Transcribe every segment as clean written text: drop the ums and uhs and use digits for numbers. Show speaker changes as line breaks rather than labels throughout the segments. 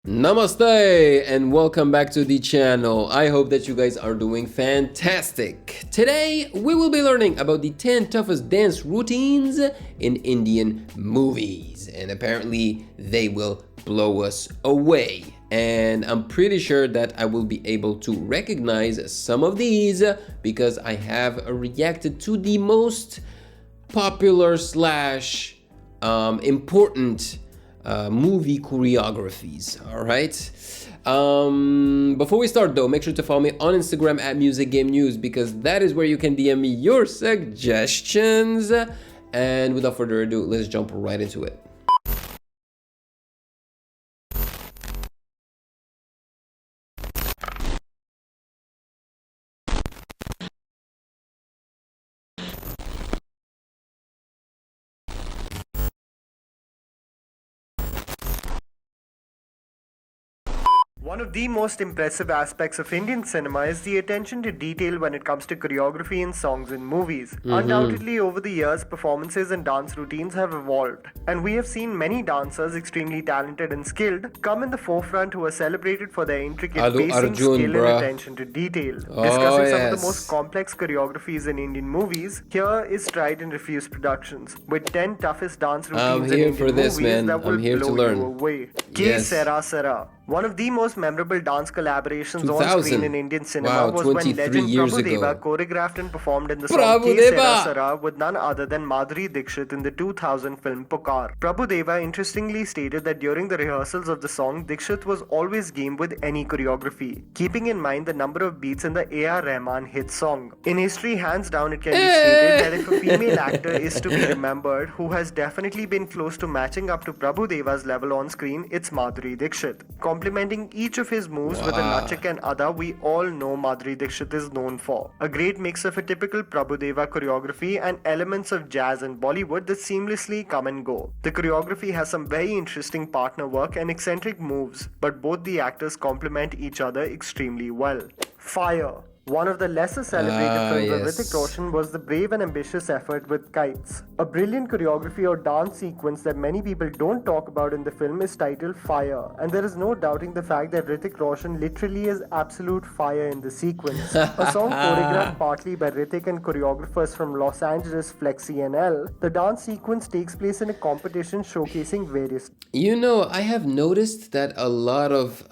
Namaste and welcome back to the channel. I hope that you guys are doing fantastic. Today we will be learning about the 10 toughest dance routines in Indian movies, and apparently they will blow us away. And I'm pretty sure that I will be able to recognize some of these because I have reacted to the most popular slash important movie choreographies. All right. Before we start though, make sure to follow me on Instagram at Music Game News because that is where you can DM me your suggestions. And without further ado, let's jump right into it.
One of the most impressive aspects of Indian cinema is the attention to detail when it comes to choreography in songs and movies. Undoubtedly, over the years, performances and dance routines have evolved, and we have seen many dancers extremely talented and skilled come in the forefront who are celebrated for their intricate
Allu
pacing,
Arjun,
skill,
bruh.
and attention to detail. Discussing some of the most complex choreographies in Indian movies, here is Tried and Refused Productions, with 10 toughest dance routines in Indian movies that will blow you away. Ke Sera Sera. One of the most memorable dance collaborations on screen in Indian cinema was when legend Prabhu Deva choreographed and performed in the song Ke Sera Sera with none other than Madhuri Dixit in the 2000 film Pukar. Prabhu Deva interestingly stated that during the rehearsals of the song, Dixit was always game with any choreography, keeping in mind the number of beats in the A.R. Rahman hit song. In history, hands down, it can be stated that if a female actor is to be remembered who has definitely been close to matching up to Prabhu Deva's level on screen, it's Madhuri Dixit. Complementing each of his moves with a Nachak and Ada, we all know Madhuri Dixit is known for. A great mix of a typical Prabhu Deva choreography and elements of jazz and Bollywood that seamlessly come and go. The choreography has some very interesting partner work and eccentric moves, but both the actors complement each other extremely well. Fire. One of the lesser celebrated films of Hrithik Roshan was the brave and ambitious effort with Kites. A brilliant choreography or dance sequence that many people don't talk about in the film is titled Fire, and there is no doubting the fact that Hrithik Roshan literally is absolute fire in the sequence. A song choreographed partly by Hrithik and choreographers from Los Angeles, Flexi and L, the dance sequence takes place in a competition showcasing various...
You know, I have noticed that a lot of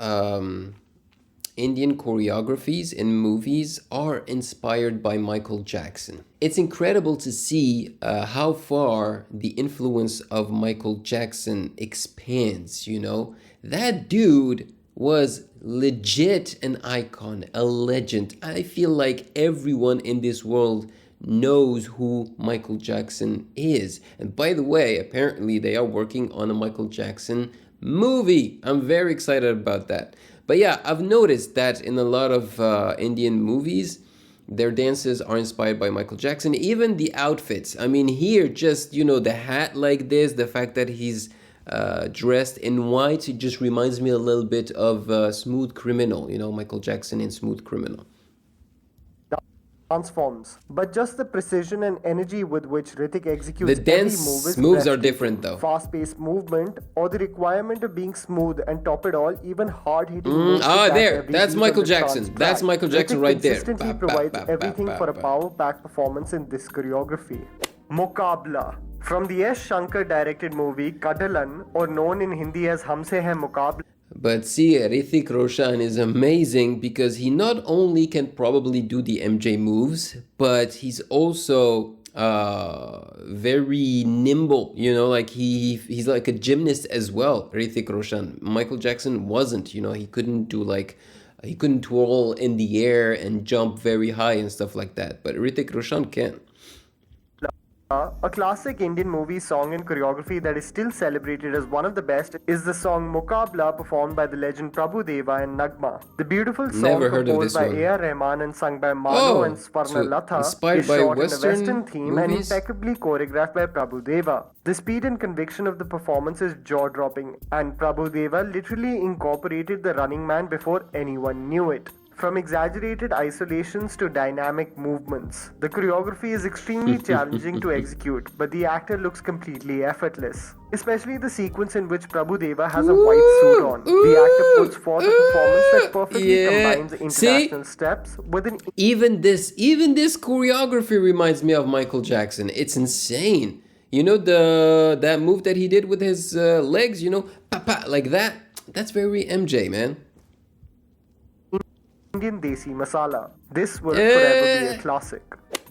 Indian choreographies in movies are inspired by Michael Jackson. It's incredible to see how far the influence of Michael Jackson expands, you know? That dude was legit an icon, a legend. I feel like everyone in this world knows who Michael Jackson is. And by the way, apparently they are working on a Michael Jackson movie. I'm very excited about that. But yeah, I've noticed that in a lot of Indian movies, their dances are inspired by Michael Jackson. Even the outfits. I mean, here, just, you know, the hat like this, the fact that he's dressed in white, it just reminds me a little bit of Smooth Criminal, you know, Michael Jackson in Smooth Criminal.
Dance forms, but just the precision and energy with which Hrithik executes
the dance
every move is
moves are different though.
Fast-paced movement or the requirement of being smooth and top it all, even hard-hitting moves.
That's Michael Jackson. That's Michael Jackson right there.
Consistently provides everything for a power-packed performance in this choreography. Muqabla. From the S. Shankar directed movie Kadalan, or known in Hindi as Humse Hai Muqabla.
But see, Hrithik Roshan is amazing because he not only can probably do the MJ moves, but he's also very nimble, you know, like he's like a gymnast as well, Hrithik Roshan. Michael Jackson wasn't, you know, he couldn't twirl in the air and jump very high and stuff like that, but Hrithik Roshan can.
A classic Indian movie song and choreography that is still celebrated as one of the best is the song Muqabla, performed by the legend Prabhu Deva and Nagma. The beautiful song composed by A.R. Rahman and sung by Mano and Swarna Latha is shot in a Western theme and impeccably choreographed by Prabhu Deva. The speed and conviction of the performance is jaw-dropping, and Prabhu Deva literally incorporated the running man before anyone knew it. From exaggerated isolations to dynamic movements, the choreography is extremely challenging to execute, but the actor looks completely effortless. Especially the sequence in which Prabhu Deva has a white suit on. The actor puts forth a performance that perfectly combines international steps with an...
Even this choreography reminds me of Michael Jackson. It's insane. You know that move that he did with his legs, you know, like that? That's very MJ, man.
Indian Desi Masala. This will forever be a classic.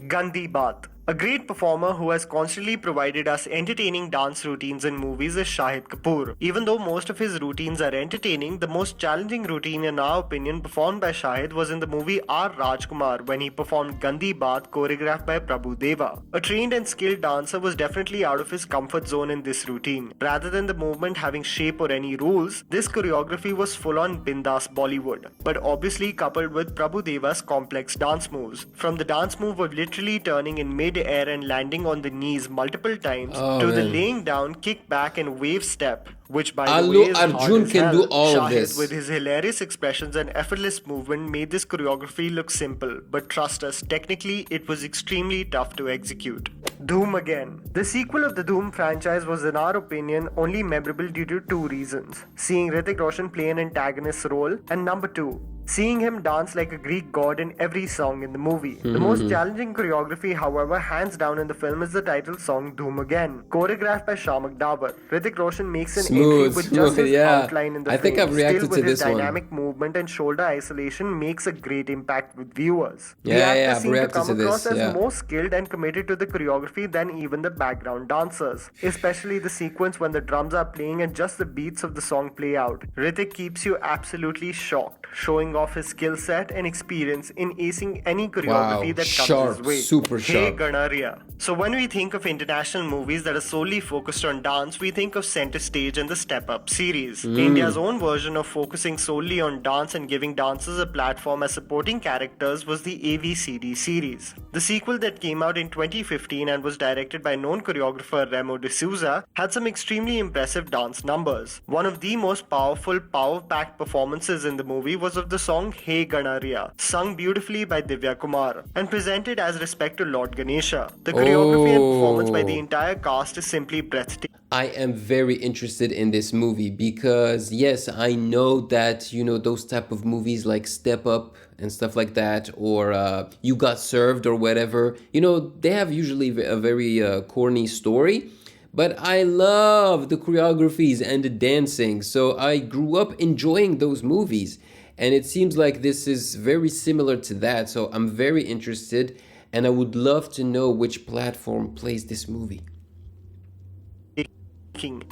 Gandhi Baat. A great performer who has constantly provided us entertaining dance routines in movies is Shahid Kapoor. Even though most of his routines are entertaining, the most challenging routine in our opinion performed by Shahid was in the movie Rajkumar when he performed Gandhi Baat choreographed by Prabhu Deva. A trained and skilled dancer was definitely out of his comfort zone in this routine. Rather than the movement having shape or any rules, this choreography was full-on bindas Bollywood, but obviously coupled with Prabhu Deva's complex dance moves. From the dance move of literally turning in mid-air and landing on the knees multiple times to the laying down, kick back and wave step, which by the way is
Arjun can do all
Shahid,
of this.
with his hilarious expressions and effortless movement, made this choreography look simple, but trust us, technically it was extremely tough to execute. Dhoom again. The sequel of the Dhoom franchise was in our opinion only memorable due to two reasons: seeing Hrithik Roshan play an antagonist role, and number two, seeing him dance like a Greek god in every song in the movie. The most challenging choreography, however, hands down in the film is the title song Dhoom Again, choreographed by Shamak Davar. Hrithik Roshan makes an entry with just his outline in the frame.
I think I've reacted
Still, with
to
his
this one.
Dynamic movement and shoulder isolation makes a great impact with viewers.
Yeah,
the actor
I've
seemed to
reacted
come
to
across
this,
as more skilled and committed to the choreography than even the background dancers. Especially the sequence when the drums are playing and just the beats of the song play out. Hrithik keeps you absolutely shocked, showing off his skill set and experience in acing any choreography that comes his way.
Super
Hey
sharp.
Ganariya. So when we think of international movies that are solely focused on dance, we think of Center Stage and the Step Up series. India's own version of focusing solely on dance and giving dancers a platform as supporting characters was the AVCD series. The sequel that came out in 2015 and was directed by known choreographer Remo D'Souza had some extremely impressive dance numbers. One of the most powerful, power-packed performances in the movie was of the song Hey Ganariya, sung beautifully by Divya Kumar and presented as respect to Lord Ganesha. The choreography and performance by the entire cast is simply breathtaking.
I am very interested in this movie because yes, I know that, you know, those type of movies like Step Up and stuff like that, or You Got Served or whatever, you know, they have usually a very corny story. But I love the choreographies and the dancing, so I grew up enjoying those movies. And it seems like this is very similar to that, so I'm very interested, and I would love to know which platform plays this movie.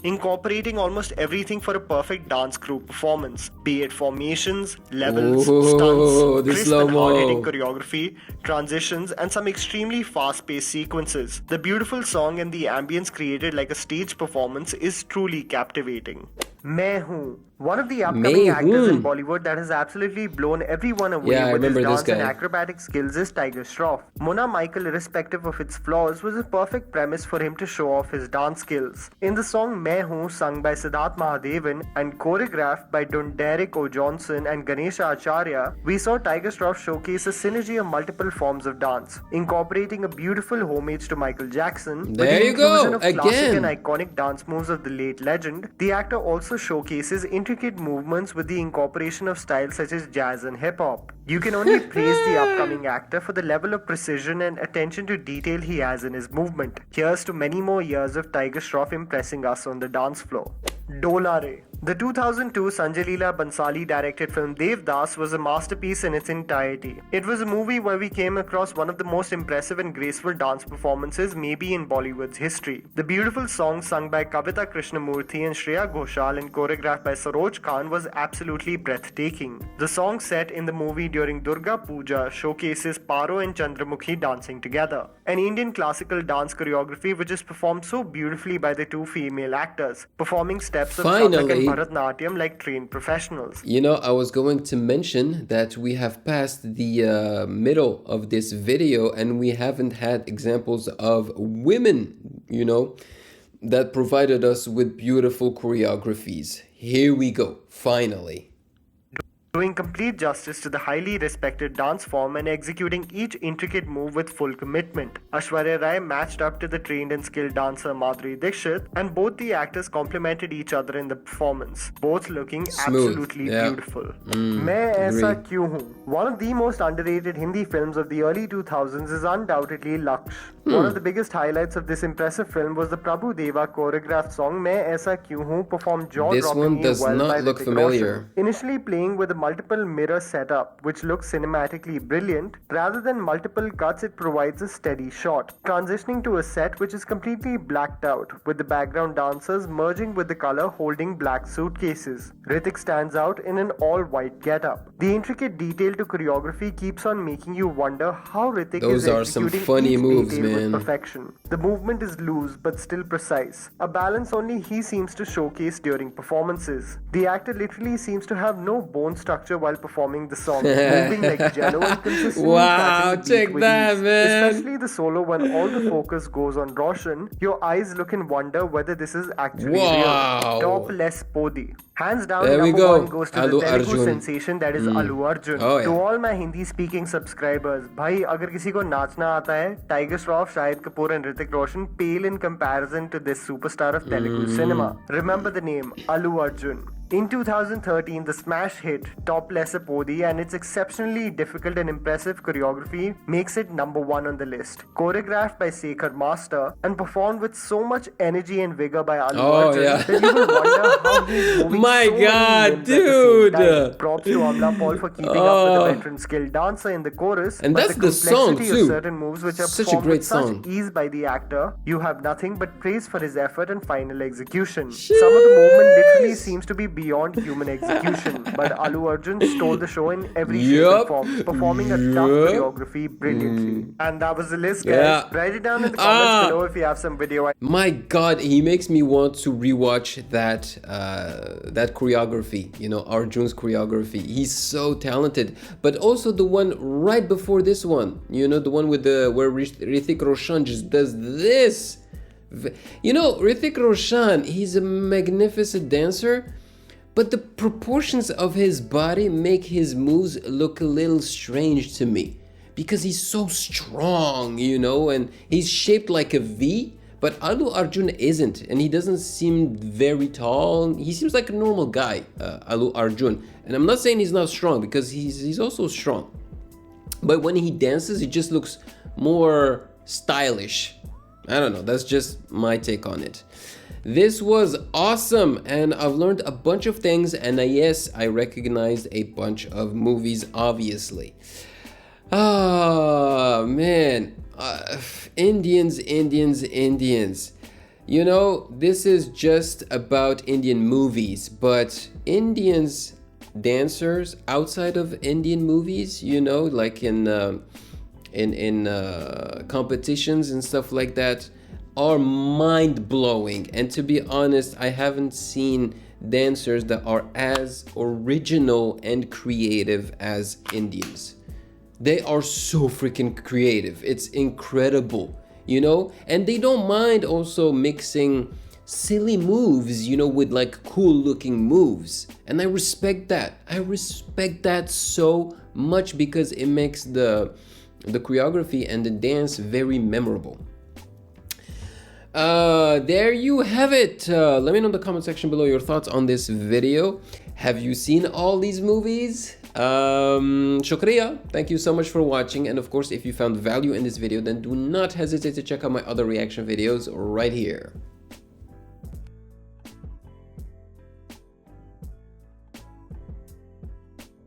Incorporating almost everything for a perfect dance crew performance, be it formations, levels, stunts, crisp and hard-hitting choreography, transitions, and some extremely fast-paced sequences. The beautiful song and the ambience created like a stage performance is truly captivating. Main Hoon. One of the upcoming actors in Bollywood that has absolutely blown everyone away with his dance and acrobatic skills is Tiger Shroff. Mona Michael, irrespective of its flaws, was a perfect premise for him to show off his dance skills. In the song Main Hoon, sung by Siddharth Mahadevan and choreographed by Derek O. Johnson and Ganesha Acharya, we saw Tiger Shroff showcase a synergy of multiple forms of dance, incorporating a beautiful homage to Michael Jackson with the inclusion of classic and iconic dance moves of the late legend. The actor also showcases intricate movements with the incorporation of styles such as jazz and hip-hop. You can only praise the upcoming actor for the level of precision and attention to detail he has in his movement. Here's to many more years of Tiger Shroff impressing us on the dance floor. Dolare. The 2002 Sanjay Leela Bansali directed film Devdas was a masterpiece in its entirety. It was a movie where we came across one of the most impressive and graceful dance performances maybe in Bollywood's history. The beautiful song sung by Kavita Krishnamurthy and Shreya Ghoshal and choreographed by Saroj Khan was absolutely breathtaking. The song set in the movie during Durga Puja showcases Paro and Chandramukhi dancing together. An Indian classical dance choreography which is performed so beautifully by the two female actors, performing steps of Kathak and Bharatnatyam like trained professionals.
You know, I was going to mention that we have passed the middle of this video and we haven't had examples of women, you know, that provided us with beautiful choreographies. Here we go, finally.
doing complete justice to the highly respected dance form and executing each intricate move with full commitment. Aishwarya Rai matched up to the trained and skilled dancer Madhuri Dixit, and both the actors complemented each other in the performance, both looking absolutely beautiful. Main Aisa Kyun Hoon? One of the most underrated Hindi films of the early 2000s is undoubtedly Lakshya. One of the biggest highlights of this impressive film was the Prabhu Deva choreographed song Main Aisa Kyun Hoon, performed jaw-droppingly well by Hrithik Roshan. Initially playing with a multiple mirror setup, which looks cinematically brilliant, rather than multiple cuts, it provides a steady shot. Transitioning to a set which is completely blacked out, with the background dancers merging with the color holding black suitcases. Hrithik stands out in an all-white getup. The intricate detail to choreography keeps on making you wonder how Hrithik is executing
funny
each
moves,
detail
man.
with perfection. The movement is loose but still precise, a balance only he seems to showcase during performances. The actor literally seems to have no bone structure while performing the song, moving like jello and consistently catching the beat with ease.
Man.
Especially the solo when all the focus goes on Roshan, your eyes look in wonder whether this is actually real. Top less Podi. Hands down, number one goes to
Allu
the Telugu
Arjun.
sensation that is Allu Arjun. To all my Hindi speaking subscribers, bhai agar kisi ko nachna aata hai, Tiger Shroff, Shahid, Kapoor and Hrithik Roshan pale in comparison to this superstar of Telugu cinema. Remember the name, Allu Arjun. In 2013, the smash hit Top Lesser Podi and its exceptionally difficult and impressive choreography makes it number one on the list. Choreographed by Sekhar Master and performed with so much energy and vigor by Allu Arjun that you will wonder how he's moving
dude!
Props to Amla Paul for keeping up with the veteran skilled dancer in the chorus.
And
but
that's
the
song
complexity of certain moves which are
such a
performed
great
with
song.
such ease by the actor, you have nothing but praise for his effort and final execution. Some of the movement literally seems to be beyond human execution, but Allu Arjun stole the show in every shape and form, performing a tough choreography brilliantly. And that was the list, guys. Write it down in the comments below if you have some video.
My God, he makes me want to rewatch that that choreography. You know, Arjun's choreography. He's so talented. But also the one right before this one. You know, the one with where Hrithik Roshan just does this. You know, Hrithik Roshan, he's a magnificent dancer. But the proportions of his body make his moves look a little strange to me. Because he's so strong, you know, and he's shaped like a V. But Allu Arjun isn't, and he doesn't seem very tall. He seems like a normal guy, Allu Arjun. And I'm not saying he's not strong, because he's also strong. But when he dances, he just looks more stylish. I don't know, that's just my take on it. This was awesome, and I've learned a bunch of things, and yes, I recognized a bunch of movies, obviously. Ah, man. Indians. You know, this is just about Indian movies, but Indians dancers outside of Indian movies, you know, like in competitions and stuff like that, are mind-blowing. And to be honest, I haven't seen dancers that are as original and creative as Indians. They are so freaking creative. It's incredible, you know? And they don't mind also mixing silly moves, you know, with like cool looking moves. And I respect that. I respect that so much, because it makes the choreography and the dance very memorable. There you have it. Let me know in the comment section below your thoughts on this video. Have you seen all these movies? Shukriya. Thank you so much for watching, and of course, if you found value in this video, then do not hesitate to check out my other reaction videos right here.